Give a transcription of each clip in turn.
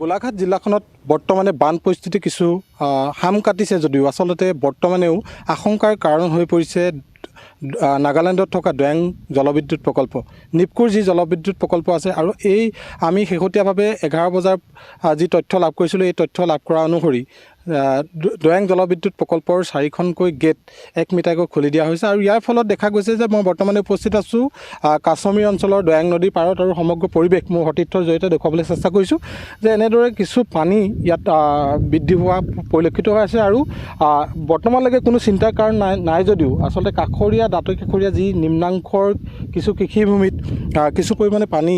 গোলাঘাট জিলাখনত বৰ্তমানে বান পৰিস্থিতি কিছু হাম কাটিছে যদিও আচলতে বৰ্তমানেও আশংকাৰ কাৰণ হৈ পৰিছে নাগালেণ্ডত থকা দৈয়াং জলবিদ্যুৎ প্ৰকল্প নিপকুৰ যি জলবিদ্যুৎ প্ৰকল্প আছে আৰু এই আমি শেহতীয়াভাৱে 11 বজাৰ যি তথ্য লাভ কৰিছিলোঁ এই তথ্য লাভ কৰা অনুসৰি দৈয়াং জলবিদ্যুৎ প্ৰকল্পৰ 4খনকৈ গেট 1 মিটাৰকৈ খুলি দিয়া হৈছে আৰু ইয়াৰ ফলত দেখা গৈছে যে মই বৰ্তমানে উপস্থিত আছোঁ কাছমীৰ অঞ্চলৰ দৈয়াং নদীৰ পাৰত আৰু সমগ্ৰ পৰিৱেশ মোৰ সতীৰ্থৰ জৰিয়তে দেখুৱাবলৈ চেষ্টা কৰিছোঁ যে এনেদৰে কিছু পানী ইয়াত বৃদ্ধি হোৱা পৰিলক্ষিত হৈ আছে আৰু বৰ্তমানলৈকে কোনো চিন্তাৰ কাৰণ নাই যদিও আচলতে কাষৰীয়া দাঁতৈ কাষৰীয়া যি নিম্নাংশৰ কিছু কৃষিভূমিত কিছু পৰিমাণে পানী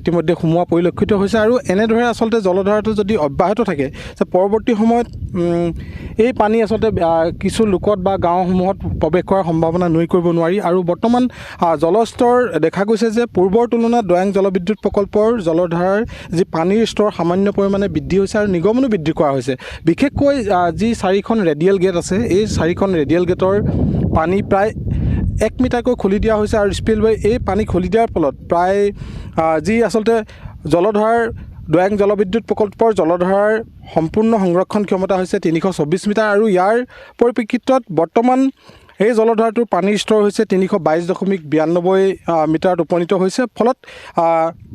ইতিমধ্যে সোমোৱা পৰিলক্ষিত হৈছে আৰু এনেদৰে আচলতে জলধাৰাটো যদি অব্যাহত থাকে যে পৰৱৰ্তী সময়ত এই পানী আচলতে কিছু লোকত বা গাঁওসমূহত প্ৰৱেশ কৰাৰ সম্ভাৱনা নুই কৰিব নোৱাৰি আৰু বৰ্তমান জলস্তৰ দেখা গৈছে যে পূৰ্বৰ তুলনাত দৈয়াং জলবিদ্যুৎ প্ৰকল্পৰ জলধাৰাৰ যি পানীৰ স্তৰ সামান্য পৰিমাণে বৃদ্ধি হৈছে আৰু নিগমনো বৃদ্ধি কৰা হৈছে বিশেষকৈ যি 4খন ৰেডিয়েল গেট আছে এই 4খন ৰেডিয়েল গেটৰ পানী প্ৰায় 1 মিটাৰকৈ খুলি দিয়া হৈছে আৰু স্পিলৱে এই পানী খুলি দিয়াৰ ফলত প্ৰায় যি আচলতে জলধাৰাৰ দৈয়াং জলবিদ্যুৎ প্ৰকল্পৰ জলধাৰাৰ সম্পূৰ্ণ সংৰক্ষণ ক্ষমতা হৈছে 324 মিটাৰ আৰু ইয়াৰ পৰিপ্ৰেক্ষিতত বৰ্তমান এই জলধাৰাটোৰ পানীৰ স্তৰ হৈছে 322.92 মিটাৰত উপনীত হৈছে ফলত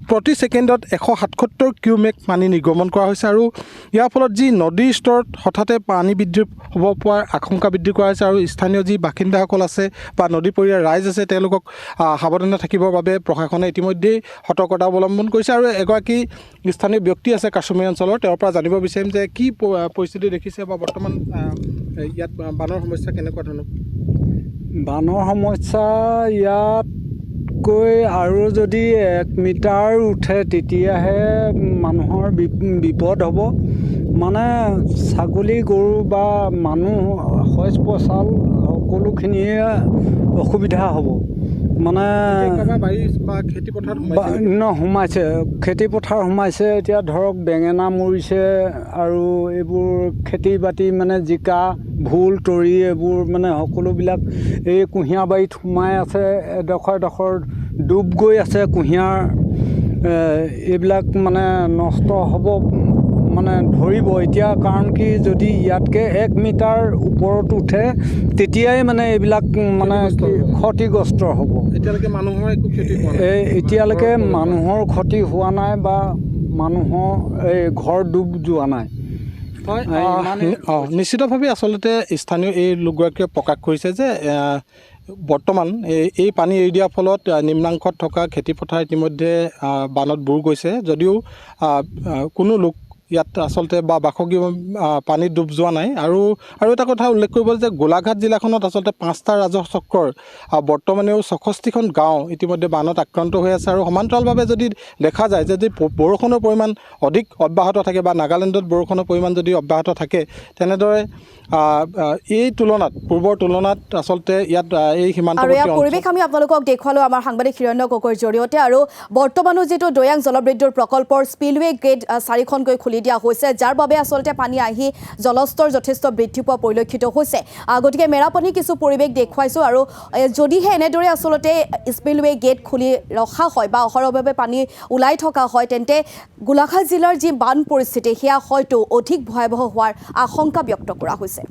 প্ৰতি ছেকেণ্ডত 177 কিউমেক পানী নিৰ্গমন কৰা হৈছে আৰু ইয়াৰ ফলত যি নদীৰ স্তৰত হঠাতে পানী বৃদ্ধি হ'ব পোৱাৰ আশংকা বৃদ্ধি কৰা হৈছে আৰু স্থানীয় যি বাসিন্দাসকল আছে বা নদী পৰীয়াৰ ৰাইজ আছে তেওঁলোকক সাৱধানে থাকিবৰ বাবে প্ৰশাসনে ইতিমধ্যেই সতৰ্কতা অৱলম্বন কৰিছে আৰু এগৰাকী স্থানীয় ব্যক্তি আছে কাছমীৰ অঞ্চলৰ তেওঁৰ পৰা জানিব বিচাৰিম যে কি পৰিস্থিতি দেখিছে বা বৰ্তমান ইয়াত বানৰ সমস্যা কেনেকুৱা ধৰণৰ বানৰ সমস্যা ইয়াতকৈ আৰু যদি 1 মিটাৰ উঠে তেতিয়াহে মানুহৰ বিপদ হ'ব মানে ছাগলী গৰু বা মানুহ শইচ পচাল সকলোখিনিয়ে অসুবিধা হ'ব মানে সোমাইছে খেতি পথাৰ সোমাইছে এতিয়া ধৰক বেঙেনা মৰিছে আৰু এইবোৰ খেতি বাতি মানে জিকা ভোল তৰি এইবোৰ মানে সকলোবিলাক এই কুঁহিয়াৰ বাৰীত সোমাই আছে এডোখৰ ডুব গৈ আছে কুঁহিয়াৰ এইবিলাক মানে নষ্ট হ'ব মানে ধৰিব এতিয়া কাৰণ কি যদি ইয়াতকৈ 1 মিটাৰ ওপৰত উঠে তেতিয়াই মানে এইবিলাক মানে ক্ষতিগ্ৰস্ত হ'ব এতিয়ালৈকে মানুহৰ একো ক্ষতি হোৱা নাই এতিয়ালৈকে মানুহৰ ক্ষতি হোৱা নাই বা মানুহৰ এই ঘৰ ডুব যোৱা নাই নিশ্চিতভাৱে আচলতে স্থানীয় এই লোকগৰাকীয়ে প্ৰকাশ কৰিছে যে বৰ্তমান এই পানী এৰি দিয়াৰ ফলত নিম্নাংশত থকা খেতিপথাৰ ইতিমধ্যে বানত বুৰ গৈছে যদিও কোনো লোক ইয়াত আচলতে বা বাসগৃহ পানীত ডুব যোৱা নাই আৰু এটা কথা উল্লেখ কৰিব যে গোলাঘাট জিলাখনত আচলতে 5টা ৰাজহ চক্ৰৰ বৰ্তমানেও 66খন গাঁও ইতিমধ্যে বানত আক্ৰান্ত হৈ আছে আৰু সমান্তৰালভাৱে যদি দেখা যায় যে বৰষুণৰ পৰিমাণ অধিক অব্যাহত থাকে বা নাগালেণ্ডত বৰষুণৰ পৰিমাণ যদি অব্যাহত থাকে তেনেদৰে এই তুলনাত পূৰ্বৰ তুলনাত আচলতে ইয়াত এই সীমান্তৱৰ্তী পৰিৱেশ আমি আপোনালোকক দেখুৱালোঁ আমাৰ সাংবাদিক হিৰণ্য গগৈৰ জৰিয়তে আৰু বৰ্তমানো যিটো দৈয়াং জলবিদ্যুৎ প্ৰকল্পৰ স্পিলৱে গেট 4খনকৈ খুলি দিয়া হৈছে যাৰ বাবে আচলতে পানী আহি জলস্তৰ যথেষ্ট বৃদ্ধি পোৱা পৰিলক্ষিত হৈছে গতিকে মেৰাপানী কিছু পৰিৱেশ দেখুৱাইছোঁ আৰু যদিহে এনেদৰে আচলতে স্পিলৱে গেট খুলি ৰখা হয় বা অহৰহভাৱে পানী ওলাই থকা হয় তেন্তে গোলাঘাট জিলাৰ যি বান পৰিস্থিতি সেয়া হয়তো অধিক ভয়াৱহ হোৱাৰ আশংকা ব্যক্ত কৰা হৈছে